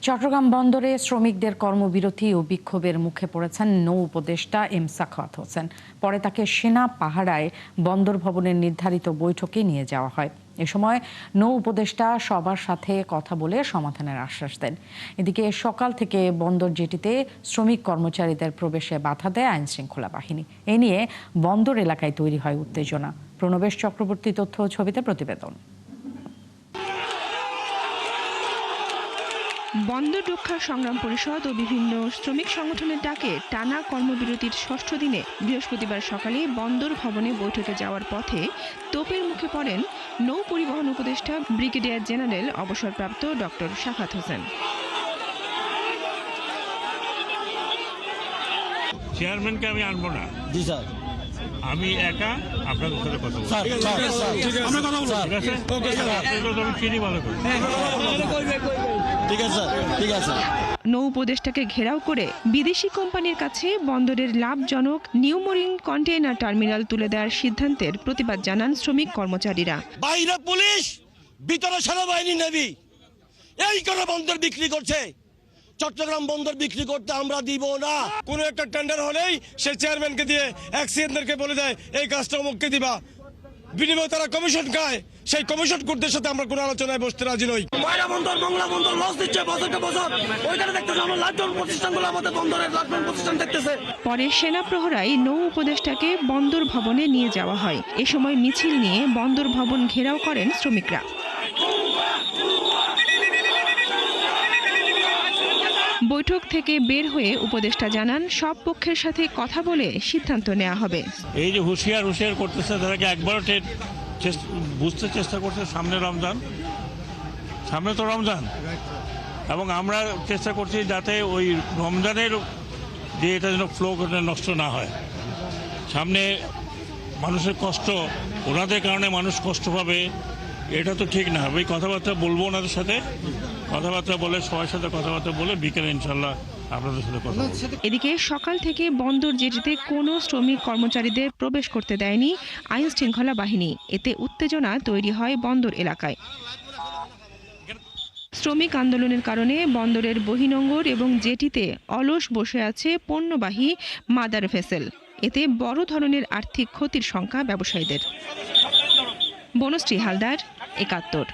চট্টগ্রাম বন্দরে শ্রমিকদের কর্মবিরতি ও বিক্ষোভের মুখে পড়েছেন নৌ উপদেষ্টা এম সাখাওয়াত হোসেন। পরে তাকে সেনা পাহারায় বন্দর ভবনের নির্ধারিত বৈঠকে নিয়ে যাওয়া হয়। এ সময় নৌ উপদেষ্টা সবার সাথে কথা বলে সমাধানের আশ্বাস দেন। এদিকে সকাল থেকে বন্দর জেটিতে শ্রমিক কর্মচারীদের প্রবেশে বাধা দেয় আইনশৃঙ্খলা বাহিনী। এ নিয়ে বন্দর এলাকায় তৈরি হয় উত্তেজনা। প্রণবেশ চক্রবর্তী তথ্য ও ছবিতে প্রতিবেদন। বন্দর রক্ষা সংগ্রাম পরিষদ ও বিভিন্ন শ্রমিক সংগঠনের ডাকে টানা কর্মবিরতির ষষ্ঠ দিনে বৃহস্পতিবার সকালে বন্দর ভবনে বৈঠকে যাওয়ার পথে তোপের মুখে পড়েন নৌ পরিবহন উপদেষ্টা ব্রিগেডিয়ার জেনারেল অবসরপ্রাপ্ত ডক্টর সাখাওয়াত হোসেন। চেয়ারম্যানকে আমি আনবো না। জি স্যার, আমি একা আপনাদের সাথে কথা বলবো। আমি চিনি ভালো করে। ঠিক আছে। নৌ উপদেষ্টাকে ঘেরাও করে বিদেশি কোম্পানির কাছে বন্দরের লাভজনক নিউ মরিন কন্টেইনার টার্মিনাল তুলে দেওয়ার সিদ্ধান্তের প্রতিবাদ জানান শ্রমিক কর্মচারীরা। বাইরে পুলিশ, ভিতরে সেনাবাহিনী, নেভি, এই করে বন্দর বিক্রি করছে। চট্টগ্রাম বন্দর বিক্রি করতে আমরা দিব না। কোনো একটা টেন্ডার হলেই সে চেয়ারম্যানকে দিয়ে এক্সিএনদেরকে বলে দেয় এই কাজটা অমুককে দিবা, বিনিময়ে তারা কমিশন খায়। সেই কমিশন করদের সাথে আমরা কোনো আলোচনায় বসতে রাজি নই। ময়রা বন্দর, বাংলা বন্দর লস দিচ্ছে বছরকে বছর। ওইখানে দেখতেছে আমরা লাভজন প্রতিষ্ঠানগুলো আমাদের বন্দরের লাভজন প্রতিষ্ঠান দেখতেছে। পরে সেনা প্রহরায় নৌ উপদেষ্টাকে বন্দর ভবনে নিয়ে যাওয়া হয়। এ সময় মিছিল নিয়ে বন্দর ভবন ঘেরাও করেন শ্রমিকরা। বৈঠক থেকে বের হয়ে উপদেষ্টা জানান সব পক্ষের সাথে কথা বলে সিদ্ধান্ত নেওয়া হবে। এই যে হুঁশিয়ার করতেছে, তাদেরকে একবারও বুঝতে চেষ্টা করছে সামনে তো রমজান, এবং আমরা চেষ্টা করছি যাতে ওই রমজানের যে এটা যেন ফ্লো নষ্ট না হয়। সামনে মানুষের কষ্ট, ওনাদের কারণে মানুষ কষ্ট পাবে, এটা তো ঠিক না। ওই কথাবার্তা বলবো ওনাদের সাথে, কথাবার্তা বলে সবার সাথে কথাবার্তা বলে বিকেলে ইনশাল্লাহ আপনাদের সাথে কথা বলবো। এদিকে সকাল থেকে বন্দর জেটিতে কোনো শ্রমিক কর্মচারীদের প্রবেশ করতে দেয়নি আইন শৃঙ্খলা বাহিনী। এতে উত্তেজনা তৈরি হয় বন্দর এলাকায়। শ্রমিক আন্দোলনের কারণে বন্দরের বহিনোঙ্গর এবং জেটিতে অলস বসে আছে পণ্যবাহী মাদার ভেসেল। এতে বড় ধরনের আর্থিক ক্ষতির শঙ্কা ব্যবসায়ীদের। বনশ্রী হালদার, ৭১।